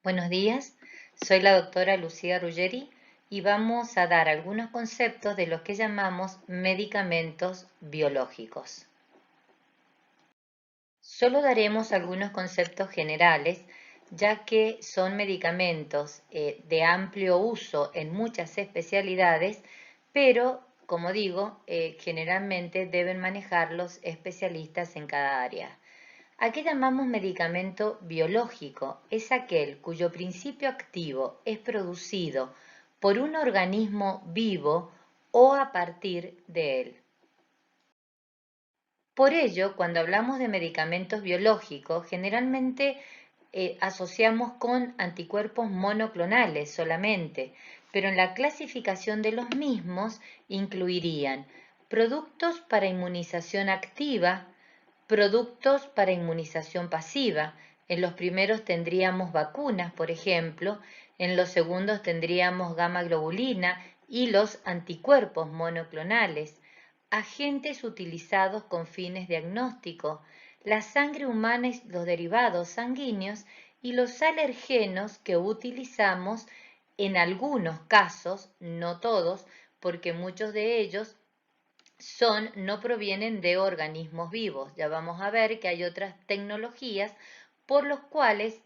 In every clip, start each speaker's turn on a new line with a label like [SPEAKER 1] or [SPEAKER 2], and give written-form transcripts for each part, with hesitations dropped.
[SPEAKER 1] Buenos días, soy la doctora Lucía Ruggeri y vamos a dar algunos conceptos de lo que llamamos medicamentos biológicos. Solo daremos algunos conceptos generales, ya que son medicamentos de amplio uso en muchas especialidades, pero, como digo, generalmente deben manejarlos especialistas en cada área. ¿A qué llamamos medicamento biológico? Es aquel cuyo principio activo es producido por un organismo vivo o a partir de él. Por ello, cuando hablamos de medicamentos biológicos, generalmente asociamos con anticuerpos monoclonales solamente, pero en la clasificación de los mismos incluirían productos para inmunización activa, productos para inmunización pasiva. En los primeros tendríamos vacunas, por ejemplo, en los segundos tendríamos gamma globulina y los anticuerpos monoclonales, agentes utilizados con fines diagnósticos, la sangre humana y los derivados sanguíneos y los alergenos que utilizamos en algunos casos, no todos, porque muchos de ellos no provienen de organismos vivos. Ya vamos a ver que hay otras tecnologías por los cuales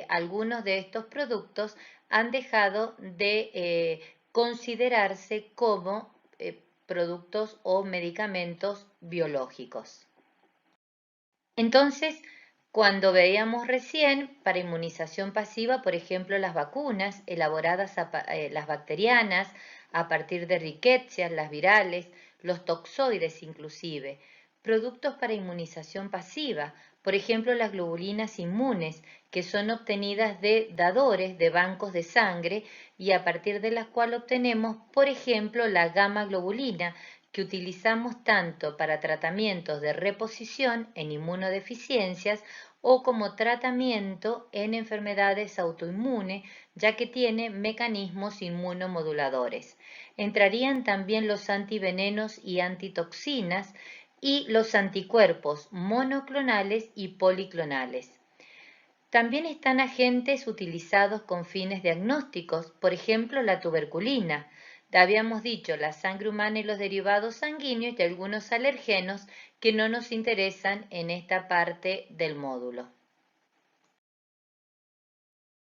[SPEAKER 1] algunos de estos productos han dejado de considerarse como productos o medicamentos biológicos. Entonces, cuando veíamos recién, para inmunización pasiva, por ejemplo, las vacunas elaboradas, las bacterianas, a partir de riquecias, las virales, los toxoides inclusive, productos para inmunización pasiva, por ejemplo, las globulinas inmunes, que son obtenidas de dadores de bancos de sangre y a partir de las cuales obtenemos, por ejemplo, la gamma globulina, que utilizamos tanto para tratamientos de reposición en inmunodeficiencias o como tratamiento en enfermedades autoinmunes, ya que tiene mecanismos inmunomoduladores. Entrarían también los antivenenos y antitoxinas y los anticuerpos monoclonales y policlonales. También están agentes utilizados con fines diagnósticos, por ejemplo la tuberculina. Habíamos dicho la sangre humana y los derivados sanguíneos y algunos alergenos que no nos interesan en esta parte del módulo.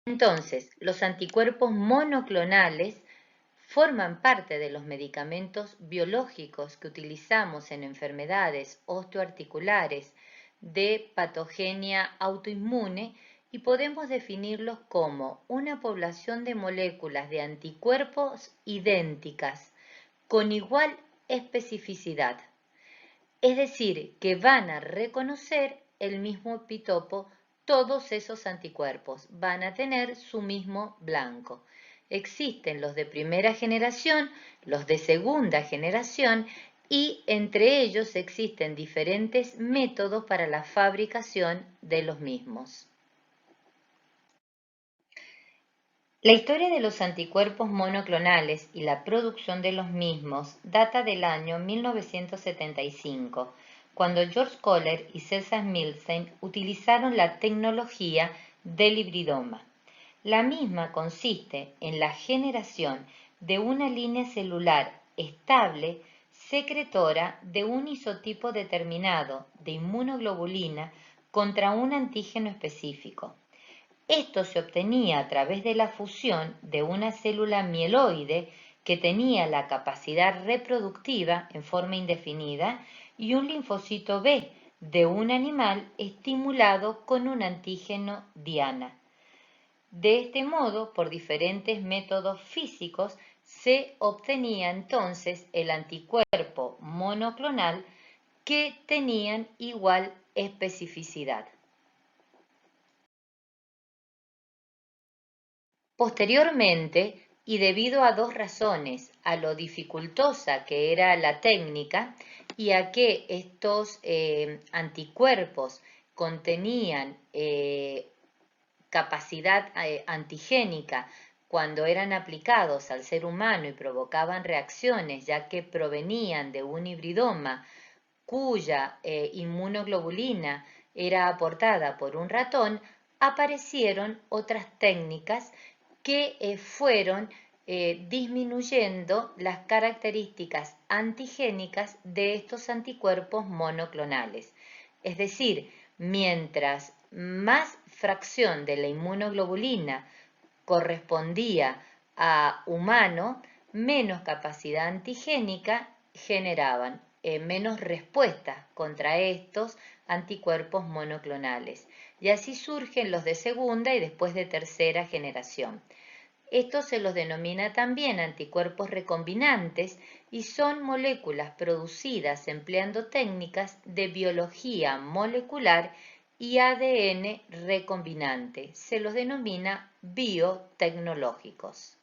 [SPEAKER 1] Entonces, los anticuerpos monoclonales forman parte de los medicamentos biológicos que utilizamos en enfermedades osteoarticulares de patogenia autoinmune y podemos definirlos como una población de moléculas de anticuerpos idénticas con igual especificidad, es decir, que van a reconocer el mismo epitopo, todos esos anticuerpos van a tener su mismo blanco. Existen los de primera generación, los de segunda generación y entre ellos existen diferentes métodos para la fabricación de los mismos. La historia de los anticuerpos monoclonales y la producción de los mismos data del año 1975, cuando George Kohler y Cesar Milstein utilizaron la tecnología del hibridoma. La misma consiste en la generación de una línea celular estable secretora de un isotipo determinado de inmunoglobulina contra un antígeno específico. Esto se obtenía a través de la fusión de una célula mieloide que tenía la capacidad reproductiva en forma indefinida y un linfocito B de un animal estimulado con un antígeno diana. De este modo, por diferentes métodos físicos, se obtenía entonces el anticuerpo monoclonal que tenían igual especificidad. Posteriormente, y debido a dos razones, a lo dificultosa que era la técnica y a que estos anticuerpos contenían capacidad antigénica cuando eran aplicados al ser humano y provocaban reacciones, ya que provenían de un hibridoma cuya inmunoglobulina era aportada por un ratón, aparecieron otras técnicas que fueron disminuyendo las características antigénicas de estos anticuerpos monoclonales. Es decir, mientras más fracción de la inmunoglobulina correspondía a humano, menos capacidad antigénica generaban, menos respuesta contra estos anticuerpos monoclonales. Y así surgen los de segunda y después de tercera generación. Estos se los denomina también anticuerpos recombinantes y son moléculas producidas empleando técnicas de biología molecular y ADN recombinante. Se los denomina biotecnológicos.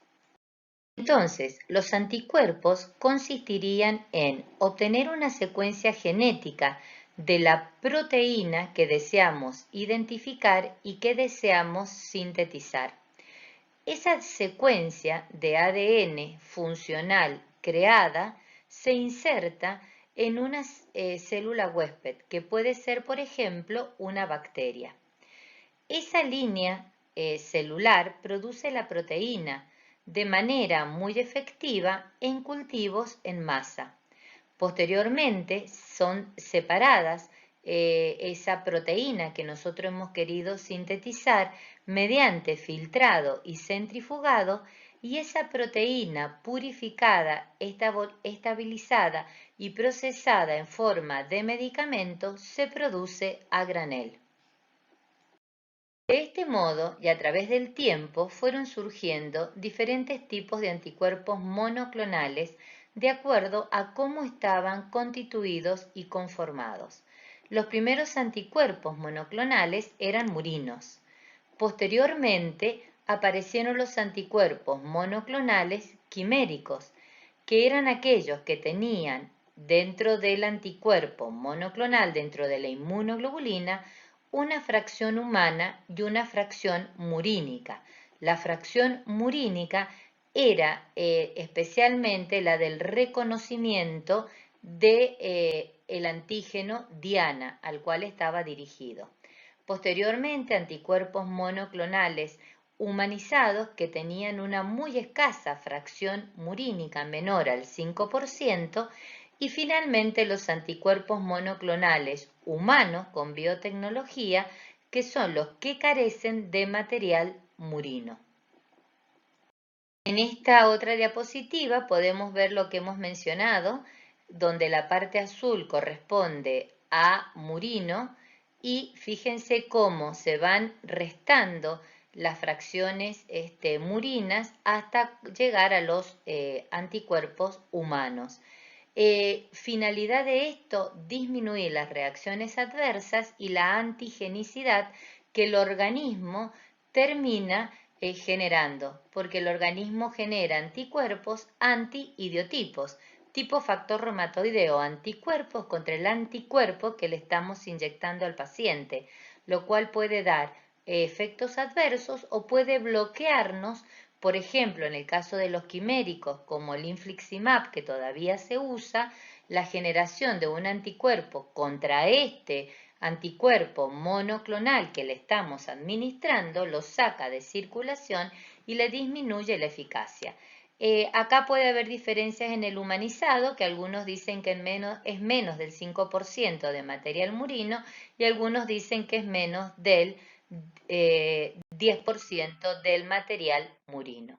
[SPEAKER 1] Entonces, los anticuerpos consistirían en obtener una secuencia genética de la proteína que deseamos identificar y que deseamos sintetizar. Esa secuencia de ADN funcional creada se inserta en una célula huésped, que puede ser, por ejemplo, una bacteria. Esa línea celular produce la proteína de manera muy efectiva en cultivos en masa. Posteriormente son separadas esa proteína que nosotros hemos querido sintetizar mediante filtrado y centrifugado, y esa proteína purificada, estabilizada y procesada en forma de medicamento se produce a granel. De este modo y a través del tiempo fueron surgiendo diferentes tipos de anticuerpos monoclonales de acuerdo a cómo estaban constituidos y conformados. Los primeros anticuerpos monoclonales eran murinos. Posteriormente aparecieron los anticuerpos monoclonales quiméricos, que eran aquellos que tenían dentro del anticuerpo monoclonal, dentro de la inmunoglobulina, una fracción humana y una fracción murínica. La fracción murínica era especialmente la del reconocimiento del antígeno Diana, al cual estaba dirigido. Posteriormente, anticuerpos monoclonales humanizados que tenían una muy escasa fracción murínica menor al 5%, y finalmente los anticuerpos monoclonales humanos con biotecnología, que son los que carecen de material murino. En esta otra diapositiva podemos ver lo que hemos mencionado, donde la parte azul corresponde a murino, y fíjense cómo se van restando las fracciones murinas hasta llegar a los anticuerpos humanos. Finalidad de esto, disminuir las reacciones adversas y la antigenicidad que el organismo termina generando, porque el organismo genera anticuerpos antiidiotipos, tipo factor reumatoideo, anticuerpos contra el anticuerpo que le estamos inyectando al paciente, lo cual puede dar efectos adversos o puede bloquearnos. Por ejemplo, en el caso de los quiméricos, como el infliximab, que todavía se usa, la generación de un anticuerpo contra este anticuerpo monoclonal que le estamos administrando lo saca de circulación y le disminuye la eficacia. Acá puede haber diferencias en el humanizado, que algunos dicen que es menos del 5% de material murino y algunos dicen que es menos del 10% del material murino.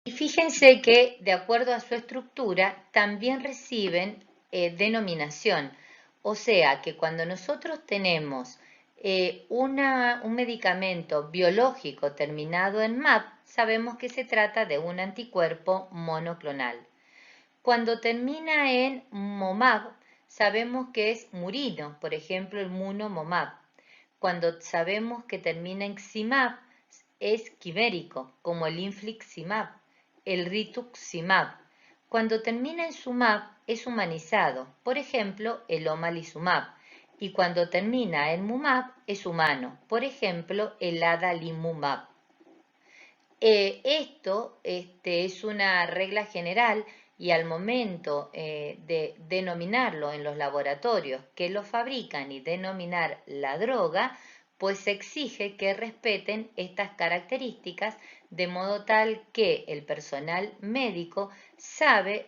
[SPEAKER 1] Y fíjense que, de acuerdo a su estructura, también reciben denominación. O sea que cuando nosotros tenemos un medicamento biológico terminado en MAP, sabemos que se trata de un anticuerpo monoclonal. Cuando termina en MOMAB, sabemos que es murino, por ejemplo el MUNO-MOMAB. Cuando sabemos que termina en XIMAB, es quimérico, como el infliximab, el rituximab. Cuando termina en SUMAB, es humanizado, por ejemplo el omalizumab. Y cuando termina en MUMAB, es humano, por ejemplo el adalimumab. Esto es una regla general, y al momento de denominarlo en los laboratorios que lo fabrican y denominar la droga, pues se exige que respeten estas características de modo tal que el personal médico sabe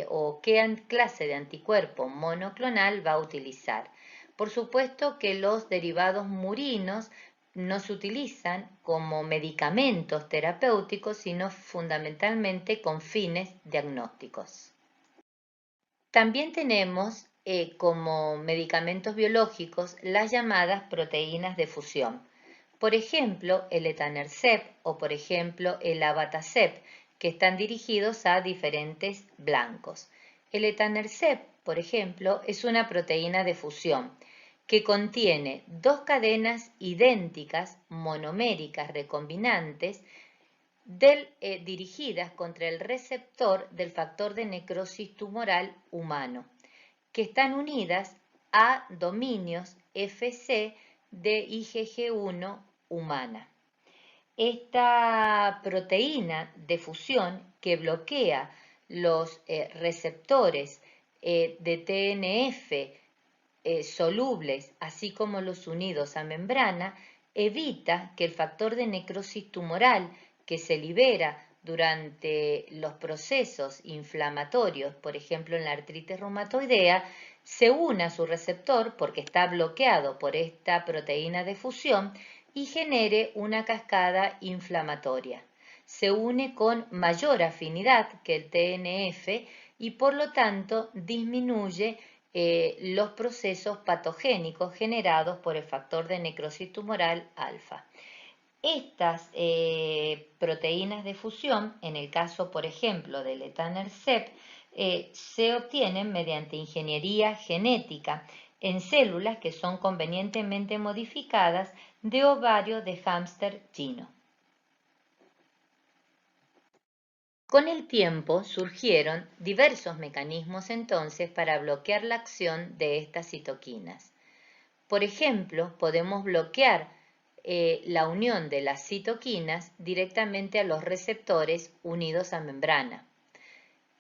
[SPEAKER 1] o qué clase de anticuerpo monoclonal va a utilizar. Por supuesto que los derivados murinos no se utilizan como medicamentos terapéuticos, sino fundamentalmente con fines diagnósticos. También tenemos como medicamentos biológicos las llamadas proteínas de fusión. Por ejemplo, el etanercept o por ejemplo el abatacept, que están dirigidos a diferentes blancos. El etanercept, por ejemplo, es una proteína de fusión que contiene dos cadenas idénticas monoméricas recombinantes dirigidas contra el receptor del factor de necrosis tumoral humano, que están unidas a dominios Fc de IgG1 humana. Esta proteína de fusión que bloquea los receptores de TNF solubles, así como los unidos a membrana, evita que el factor de necrosis tumoral que se libera durante los procesos inflamatorios, por ejemplo en la artritis reumatoidea, se una a su receptor porque está bloqueado por esta proteína de fusión y genere una cascada inflamatoria. Se une con mayor afinidad que el TNF y por lo tanto disminuye los procesos patogénicos generados por el factor de necrosis tumoral alfa. Estas proteínas de fusión, en el caso, por ejemplo, del etanercept, se obtienen mediante ingeniería genética en células que son convenientemente modificadas de ovario de hámster chino. Con el tiempo surgieron diversos mecanismos entonces para bloquear la acción de estas citoquinas. Por ejemplo, podemos bloquear la unión de las citoquinas directamente a los receptores unidos a membrana.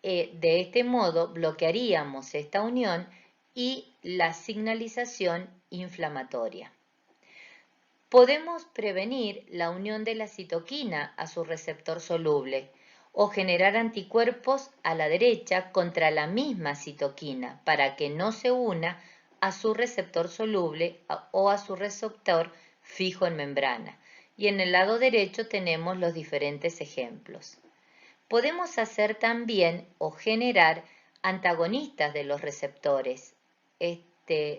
[SPEAKER 1] De este modo bloquearíamos esta unión y la signalización inflamatoria. Podemos prevenir la unión de la citoquina a su receptor soluble o generar anticuerpos a la derecha contra la misma citoquina para que no se una a su receptor soluble o a su receptor fijo en membrana. Y en el lado derecho tenemos los diferentes ejemplos. Podemos hacer también o generar antagonistas de los receptores,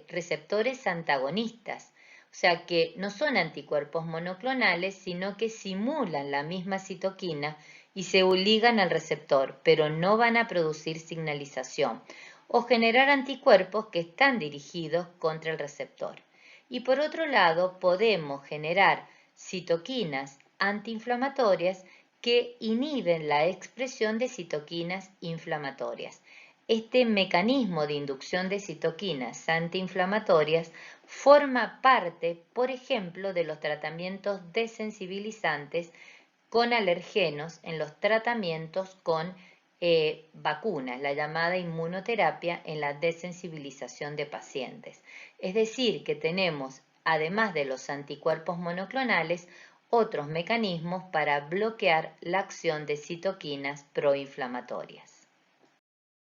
[SPEAKER 1] receptores antagonistas, o sea que no son anticuerpos monoclonales, sino que simulan la misma citoquina y se ligan al receptor, pero no van a producir signalización, o generar anticuerpos que están dirigidos contra el receptor. Y por otro lado, podemos generar citoquinas antiinflamatorias que inhiben la expresión de citoquinas inflamatorias. Este mecanismo de inducción de citoquinas antiinflamatorias forma parte, por ejemplo, de los tratamientos desensibilizantes con alergenos en los tratamientos con vacunas, la llamada inmunoterapia en la desensibilización de pacientes. Es decir, que tenemos, además de los anticuerpos monoclonales, otros mecanismos para bloquear la acción de citoquinas proinflamatorias.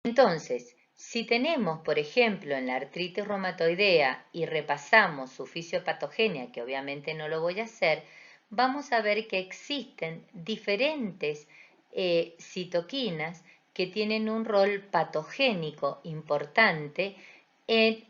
[SPEAKER 1] Entonces, si tenemos, por ejemplo, en la artritis reumatoidea y repasamos su fisiopatogenia, que obviamente no lo voy a hacer, vamos a ver que existen diferentes citoquinas que tienen un rol patogénico importante en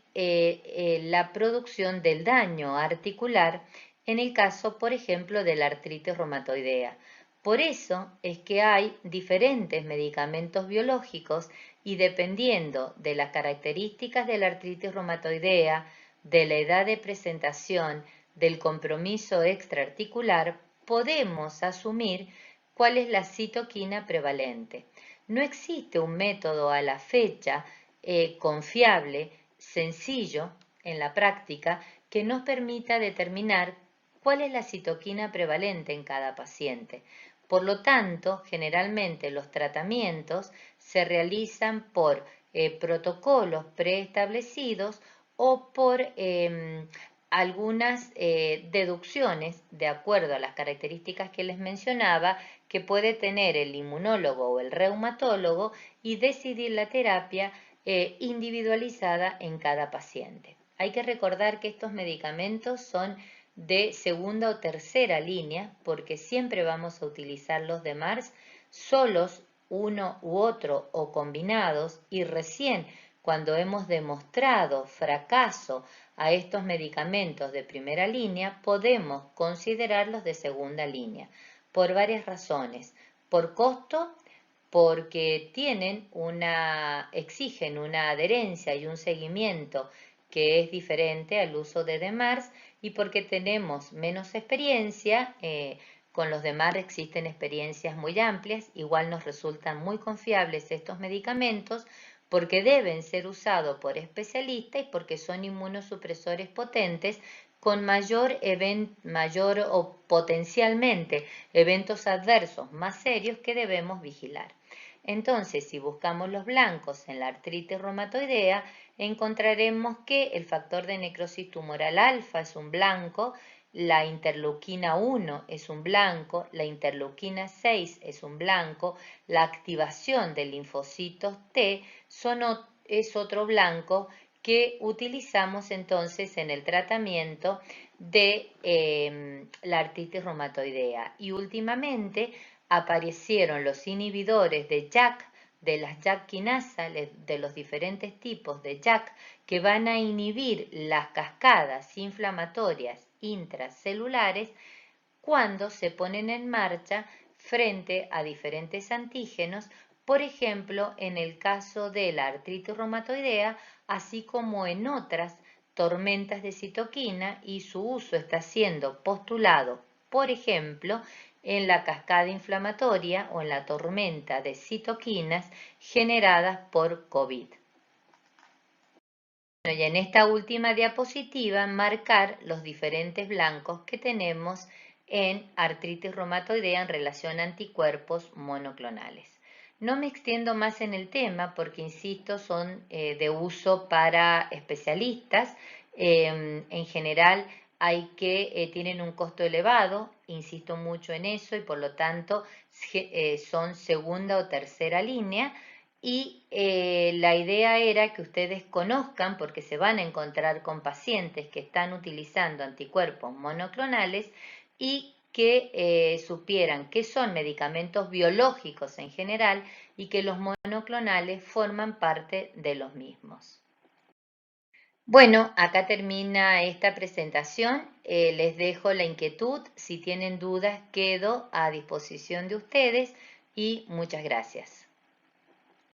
[SPEAKER 1] la producción del daño articular en el caso, por ejemplo, de la artritis reumatoidea. Por eso es que hay diferentes medicamentos biológicos y dependiendo de las características de la artritis reumatoidea, de la edad de presentación, del compromiso extraarticular, podemos asumir cuál es la citoquina prevalente. No existe un método a la fecha confiable, sencillo en la práctica, que nos permita determinar cuál es la citoquina prevalente en cada paciente. Por lo tanto, generalmente los tratamientos se realizan por protocolos preestablecidos o por algunas deducciones de acuerdo a las características que les mencionaba que puede tener el inmunólogo o el reumatólogo y decidir la terapia individualizada en cada paciente. Hay que recordar que estos medicamentos son de segunda o tercera línea porque siempre vamos a utilizar los de MARS solos, uno u otro o combinados, y recién cuando hemos demostrado fracaso a estos medicamentos de primera línea, podemos considerarlos de segunda línea, por varias razones. Por costo, porque exigen una adherencia y un seguimiento que es diferente al uso de DEMARS, y porque tenemos menos experiencia. Con los DEMARS existen experiencias muy amplias, igual nos resultan muy confiables estos medicamentos porque deben ser usados por especialistas y porque son inmunosupresores potentes con mayor o potencialmente eventos adversos más serios que debemos vigilar. Entonces, si buscamos los blancos en la artritis reumatoidea, encontraremos que el factor de necrosis tumoral alfa es un blanco, la interleuquina 1 es un blanco, la interleuquina 6 es un blanco, la activación de linfocitos T es otro blanco que utilizamos entonces en el tratamiento de la artritis reumatoidea. Y últimamente aparecieron los inhibidores de JAK, de las JAK quinasas, de los diferentes tipos de JAK, que van a inhibir las cascadas inflamatorias intracelulares cuando se ponen en marcha frente a diferentes antígenos, por ejemplo, en el caso de la artritis reumatoidea, así como en otras tormentas de citoquina, y su uso está siendo postulado, por ejemplo, en la cascada inflamatoria o en la tormenta de citoquinas generadas por COVID. Y en esta última diapositiva marcar los diferentes blancos que tenemos en artritis reumatoidea en relación a anticuerpos monoclonales. No me extiendo más en el tema porque, insisto, son de uso para especialistas. En general tienen un costo elevado, insisto mucho en eso, y por lo tanto son segunda o tercera línea. Y la idea era que ustedes conozcan, porque se van a encontrar con pacientes que están utilizando anticuerpos monoclonales, y que supieran que son medicamentos biológicos en general y que los monoclonales forman parte de los mismos. Bueno, acá termina esta presentación. Les dejo la inquietud. Si tienen dudas, quedo a disposición de ustedes y muchas gracias.